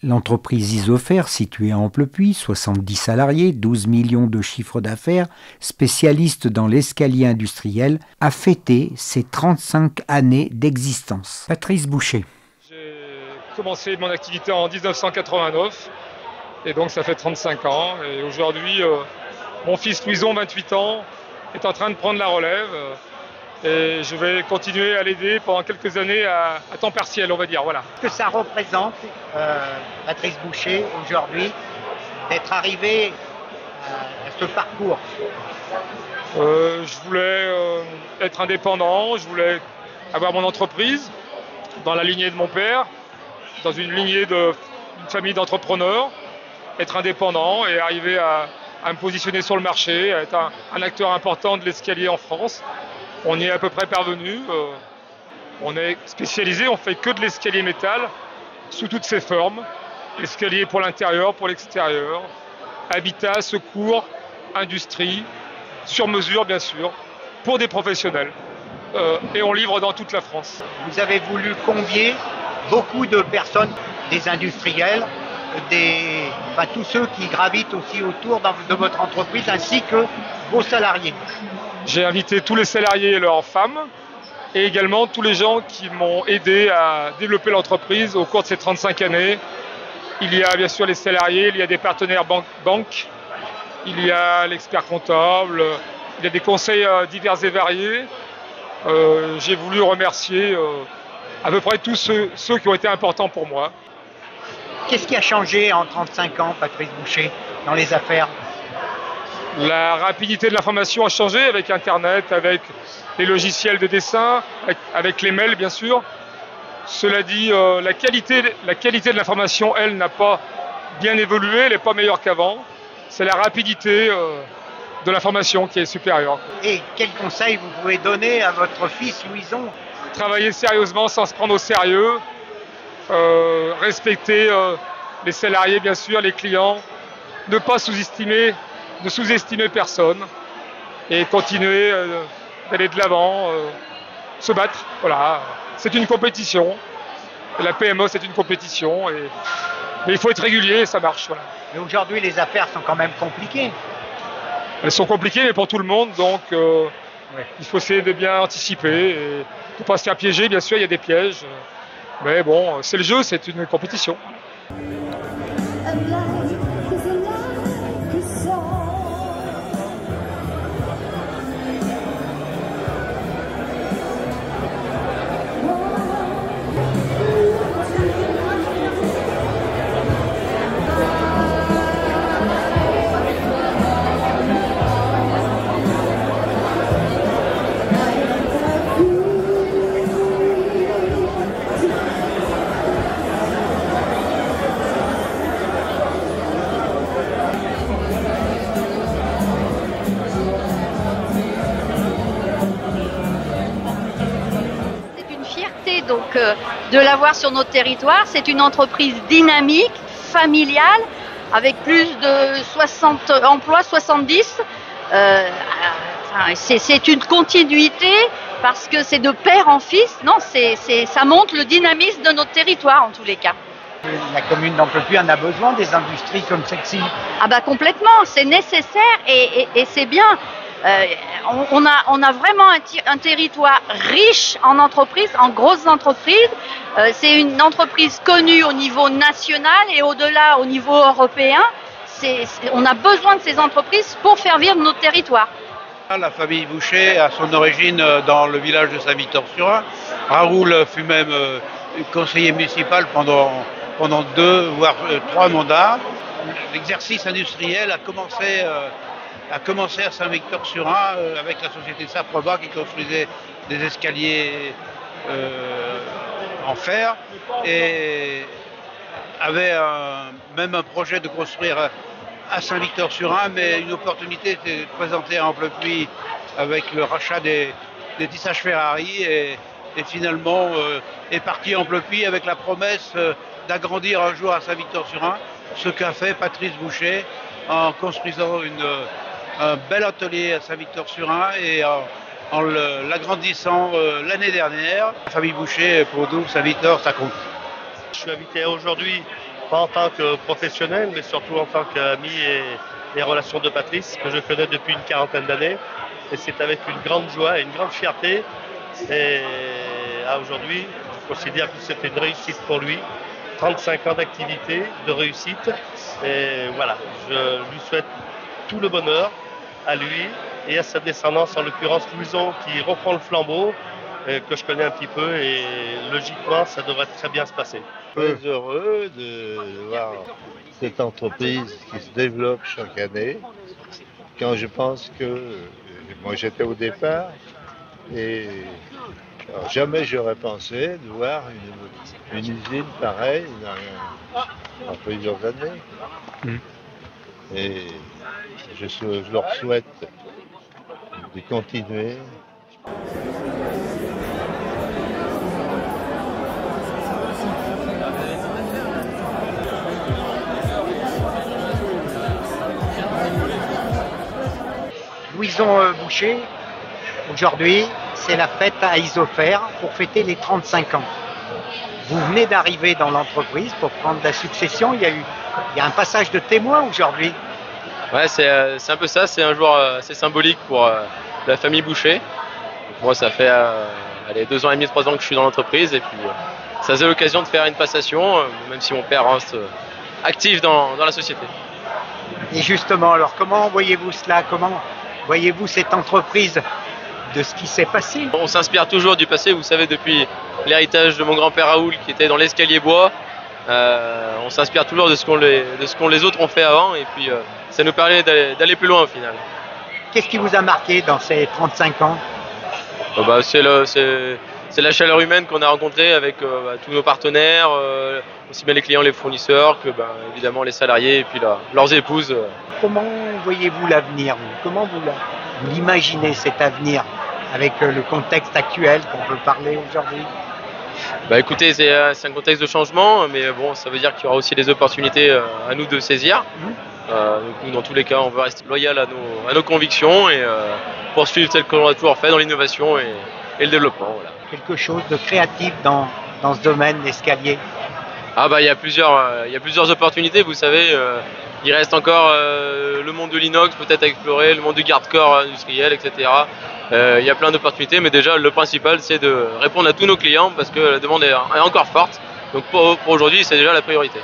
L'entreprise Isofer, située à Amplepuis, 70 salariés, 12 millions de chiffre d'affaires, spécialiste dans l'escalier industriel, a fêté ses 35 années d'existence. Patrice Boucher. J'ai commencé mon activité en 1989 et donc ça fait 35 ans. Et aujourd'hui, mon fils Louison, 28 ans, est en train de prendre la relève. Et je vais continuer à l'aider pendant quelques années à temps partiel, on va dire. Voilà. Qu'est-ce que ça représente, Patrice Boucher, aujourd'hui, d'être arrivé à ce parcours? Je voulais être indépendant, je voulais avoir mon entreprise dans la lignée de mon père, dans une lignée d'une famille d'entrepreneurs, être indépendant et arriver à me positionner sur le marché, à être un acteur important de l'escalier en France. On y est à peu près parvenu. On est spécialisé, on fait que de l'escalier métal sous toutes ses formes. Escalier pour l'intérieur, pour l'extérieur, habitat, secours, industrie, sur mesure bien sûr, pour des professionnels. Et on livre dans toute la France. Vous avez voulu convier beaucoup de personnes, des industriels, tous ceux qui gravitent aussi autour de votre entreprise, ainsi que vos salariés. J'ai invité tous les salariés et leurs femmes, et également tous les gens qui m'ont aidé à développer l'entreprise au cours de ces 35 années. Il y a bien sûr les salariés, il y a des partenaires banques, il y a l'expert comptable, il y a des conseils divers et variés. J'ai voulu remercier à peu près tous ceux qui ont été importants pour moi. Qu'est-ce qui a changé en 35 ans, Patrice Boucher, dans les affaires? La rapidité de l'information a changé avec Internet, avec les logiciels de dessin, avec les mails bien sûr. Cela dit, la qualité de l'information, elle, n'a pas bien évolué, elle n'est pas meilleure qu'avant. C'est la rapidité de l'information qui est supérieure. Et quel conseil vous pouvez donner à votre fils Louison? Travailler sérieusement sans se prendre au sérieux, respecter les salariés bien sûr, les clients, ne pas sous-estimer personne et continuer d'aller de l'avant, se battre. Voilà, c'est une compétition. La PME, c'est une compétition mais il faut être régulier et ça marche. Voilà. Mais aujourd'hui, les affaires sont quand même compliquées. Elles sont compliquées, mais pour tout le monde, donc il faut essayer de bien anticiper et de ne pas se faire piéger. Bien sûr, il y a des pièges, mais bon, c'est le jeu, c'est une compétition. Donc, de l'avoir sur notre territoire. C'est une entreprise dynamique, familiale, avec plus de 60 emplois, 70. C'est une continuité parce que c'est de père en fils. Non, ça montre le dynamisme de notre territoire en tous les cas. La commune d'Amplepuis en a besoin des industries comme celle-ci. Ah bah complètement, c'est nécessaire et c'est bien. On a vraiment un territoire riche en entreprises, en grosses entreprises. C'est une entreprise connue au niveau national et au-delà au niveau européen. On a besoin de ces entreprises pour faire vivre notre territoire. La famille Boucher a son origine dans le village de Saint-Victor-sur-Ain. Raoul fut même conseiller municipal pendant 2 voire 3 mandats. L'exercice industriel a commencé à Saint-Victor-sur-Ain avec la société Saproba qui construisait des escaliers en fer et avait même un projet de construire à Saint-Victor-sur-Ain, mais une opportunité s'est présentée à Amplepuis avec le rachat des tissages Ferrari et finalement est parti à Amplepuis avec la promesse d'agrandir un jour à Saint-Victor-sur-Ain, ce qu'a fait Patrice Boucher en construisant un bel atelier à Saint-Victor-sur-Ain et en l'agrandissant l'année dernière. La famille Boucher, pour nous, Saint-Victor, ça compte. Je suis invité aujourd'hui pas en tant que professionnel, mais surtout en tant qu'ami et relation de Patrice, que je connais depuis une quarantaine d'années. Et c'est avec une grande joie et une grande fierté. Et aujourd'hui, je considère que c'était une réussite pour lui. 35 ans d'activité, de réussite. Et voilà, je lui souhaite tout le bonheur à lui et à sa descendance, en l'occurrence Louison, qui reprend le flambeau, que je connais un petit peu, et logiquement, ça devrait très bien se passer. Très heureux de voir cette entreprise qui se développe chaque année. Quand je pense que moi j'étais au départ et alors, jamais j'aurais pensé de voir une usine pareille dans plusieurs années. Et je leur souhaite de continuer. Louison Boucher, aujourd'hui, c'est la fête à Isofère pour fêter les 35 ans. Vous venez d'arriver dans l'entreprise pour prendre la succession. Il y a un passage de témoin aujourd'hui. Ouais, c'est un peu ça. C'est un jour assez symbolique pour la famille Boucher. Donc moi, ça fait 2 ans et demi, 3 ans que je suis dans l'entreprise. Et puis, ça faisait l'occasion de faire une passation, même si mon père reste actif dans la société. Et justement, alors comment voyez-vous cela? Comment voyez-vous cette entreprise de ce qui s'est passé? On s'inspire toujours du passé, vous savez, depuis l'héritage de mon grand-père Raoul qui était dans l'escalier bois. On s'inspire toujours de ce que les autres ont fait avant, et puis ça nous permet d'aller plus loin au final. Qu'est-ce qui vous a marqué dans ces 35 ans? C'est la chaleur humaine qu'on a rencontrée avec tous nos partenaires, aussi bien les clients, les fournisseurs, que évidemment les salariés et puis leurs épouses. Comment voyez-vous l'avenir? Comment vous l'imaginez, cet avenir, avec le contexte actuel qu'on peut parler aujourd'hui? Écoutez, c'est un contexte de changement, mais bon, ça veut dire qu'il y aura aussi des opportunités à nous de saisir. Nous, dans tous les cas, on veut rester loyal à nos convictions et poursuivre tel que l'on a toujours fait dans l'innovation et le développement. Voilà. Quelque chose de créatif dans ce domaine, l'escalier? Il y a plusieurs opportunités, vous savez. Il reste encore le monde de l'inox peut-être à explorer, le monde du garde-corps industriel, etc. Il y a plein d'opportunités, mais déjà le principal c'est de répondre à tous nos clients parce que la demande est encore forte. Donc pour aujourd'hui, c'est déjà la priorité.